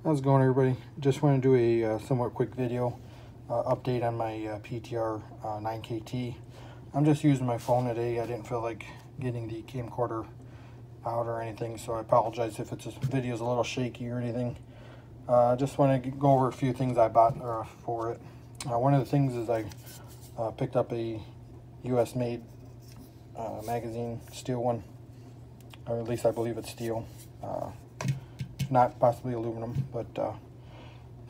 How's it going, everybody? Just want to do a somewhat quick video update on my PTR 9KT. I'm just using my phone today. I didn't feel like getting the camcorder out or anything, so I apologize if it's video's a little shaky or anything. I just want to go over a few things I bought for it. One of the things is I picked up a US made magazine, steel one, or at least I believe it's steel. Not possibly aluminum, but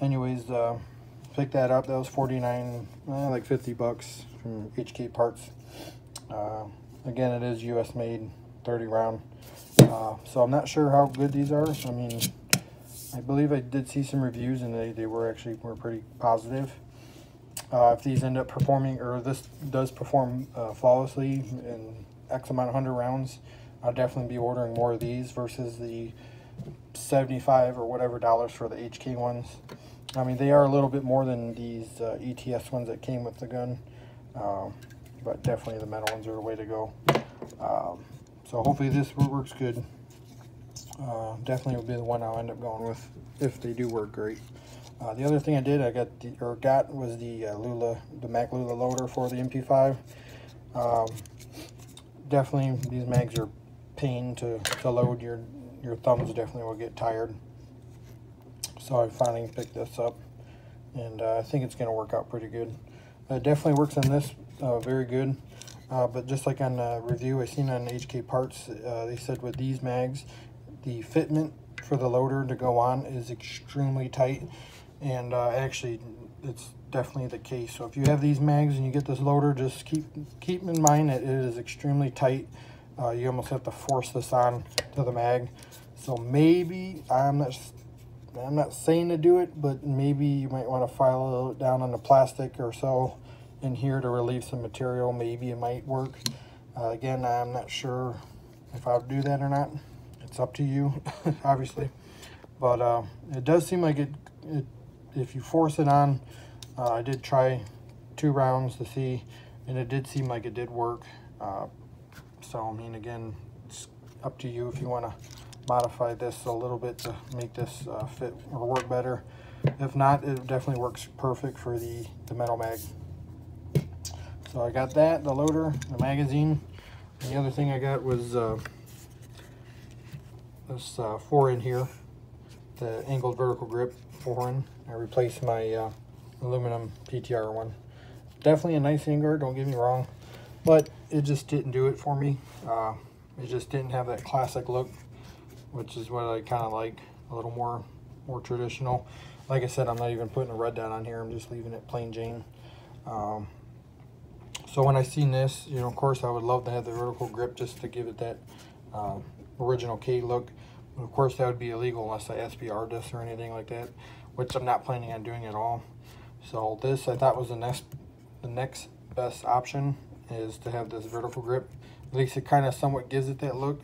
anyways, picked that up. That was $49, like 50 bucks from HK Parts. Again, it is US made, 30 round. So I'm not sure how good these are. I mean, I believe I did see some reviews and they were pretty positive. If these end up performing, or this does perform flawlessly in X amount of 100 rounds, I'll definitely be ordering more of these versus the 75 or whatever dollars for the HK ones. I mean, they are a little bit more than these ETS ones that came with the gun, but definitely the metal ones are the way to go. So hopefully this works good. Definitely will be the one I'll end up going with if they do work great. The other thing I got was the Mac Lula loader for the MP5. Definitely these mags are pain to load. Your thumbs definitely will get tired. So I finally picked this up, and I think it's going to work out pretty good. It definitely works on this very good. But just like on the review I seen on HK Parts, they said with these mags, the fitment for the loader to go on is extremely tight, and actually it's definitely the case. So if you have these mags and you get this loader, just keep in mind that it is extremely tight. You almost have to force this on to the mag. So maybe, I'm not saying to do it, but maybe you might want to file a little down on the plastic or so in here to relieve some material. Maybe it might work. Again, I'm not sure if I'll do that or not. It's up to you, obviously. But it does seem like it if you force it on, I did try 2 rounds to see, and it did seem like it did work. So, I mean, again, it's up to you if you want to modify this a little bit to make this fit or work better. If not, it definitely works perfect for the metal mag. So I got that, the loader, the magazine. And the other thing I got was this 4-in here, the angled vertical grip 4-in. I replaced my aluminum PTR one. Definitely a nice hanger, don't get me wrong, but it just didn't do it for me. It just didn't have that classic look, which is what I kind of like, a little more traditional. Like I said, I'm not even putting a red dot on here, I'm just leaving it plain Jane. So when I seen this, you know, of course I would love to have the vertical grip just to give it that original K look. But of course that would be illegal unless I SBR this or anything like that, which I'm not planning on doing at all. So this I thought was the next best option, is to have this vertical grip. At least it kind of somewhat gives it that look,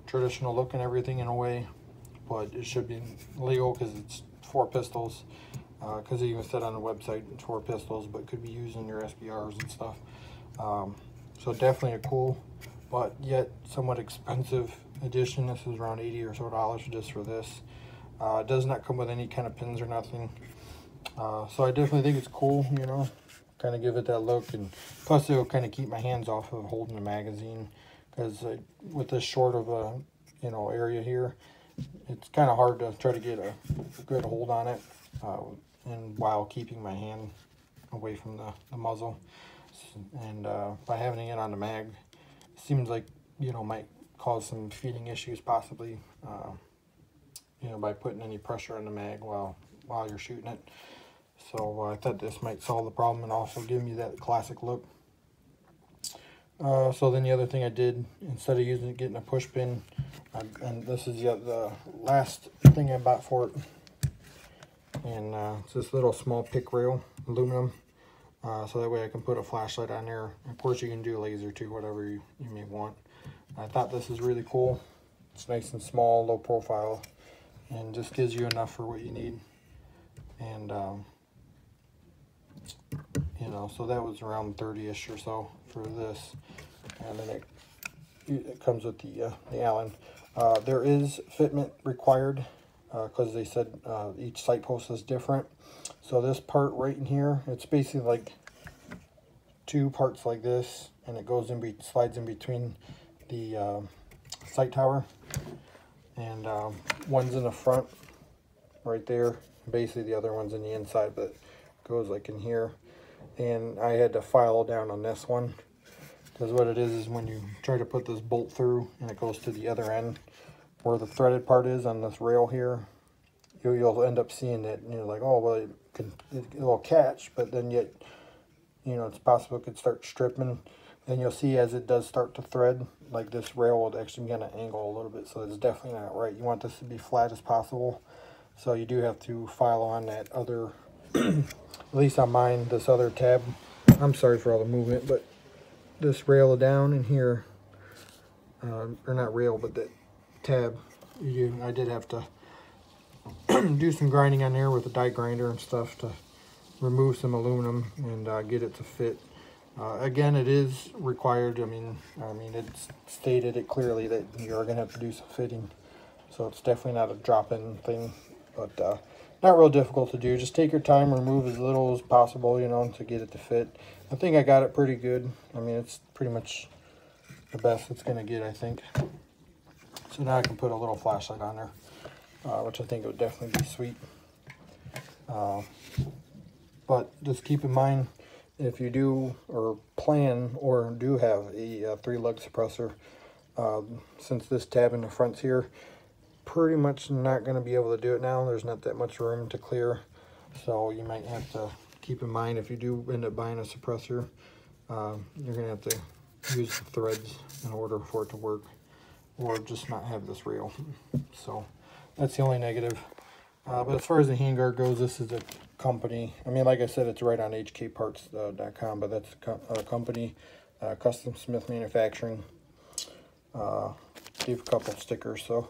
traditional look and everything in a way, but it should be legal because it's 4 pistols. Because it even said on the website it's 4 pistols, but could be used in your SBRs and stuff. So definitely a cool, but yet somewhat expensive addition. This is around $80 or so just for this. It does not come with any kind of pins or nothing. So I definitely think it's cool, you know, kind of give it that look, and plus it'll kind of keep my hands off of holding the magazine, because with this short of a, you know, area here, it's kind of hard to try to get a good hold on it, and while keeping my hand away from the muzzle. And by having it on the mag, it seems like, you know, might cause some feeding issues possibly, you know, by putting any pressure on the mag while you're shooting it. So I thought this might solve the problem and also give me that classic look. So then the other thing I did, instead of getting a push pin, and this is the last thing I bought for it, and it's this little small pick rail, aluminum, so that way I can put a flashlight on there. Of course you can do laser too, whatever you may want. I thought this is really cool. It's nice and small, low profile, and just gives you enough for what you need. And you know, so that was around 30-ish or so for this. And then it comes with the Allen. There is fitment required because they said each sight post is different. So this part right in here, it's basically like two parts like this, and it goes in, slides in between the sight tower, and one's in the front right there. Basically the other one's in the inside, but it goes like in here. And I had to file down on this one, because what it is when you try to put this bolt through and it goes to the other end where the threaded part is on this rail here, you'll end up seeing it, and you're like, oh well, it'll catch, but then yet, you know, it's possible it could start stripping. And you'll see as it does start to thread, like this rail will actually begin to angle a little bit, so it's definitely not right. You want this to be flat as possible, so you do have to file on that other, at least on mine, this other tab. I'm sorry for all the movement, but this rail down in here, or not rail, but that tab, I did have to do some grinding on there with a die grinder and stuff to remove some aluminum and get it to fit. Again, it is required. I mean, it's stated it clearly that you're going to have to do some fitting, so it's definitely not a drop-in thing, but not real difficult to do. Just take your time, remove as little as possible, you know, to get it to fit. I think I got it pretty good. I mean, it's pretty much the best it's going to get, I think. So now I can put a little flashlight on there, which I think would definitely be sweet. But just keep in mind, if you do or plan or do have a 3-lug suppressor, since this tab in the front's here, pretty much not going to be able to do it now. There's not that much room to clear, so you might have to keep in mind, if you do end up buying a suppressor, you're going to have to use the threads in order for it to work, or just not have this rail. So that's the only negative. But as far as the handguard goes, this is a company. I mean, like I said, it's right on hkparts.com, but that's a company, Custom Smith Manufacturing. Gave a couple stickers, so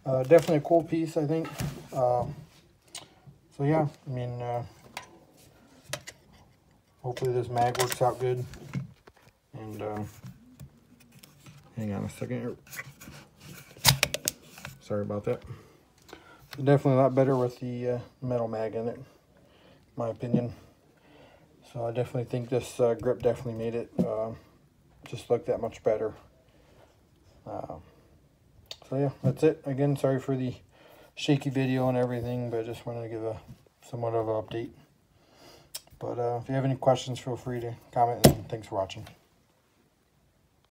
definitely a cool piece, I think. So yeah, I mean, hopefully this mag works out good. And hang on a second here. Sorry about that. Definitely a lot better with the metal mag in it, in my opinion. So I definitely think this grip definitely made it just look that much better. So yeah, that's it. Again, sorry for the shaky video and everything, but I just wanted to give a somewhat of an update. But if you have any questions, feel free to comment, and thanks for watching.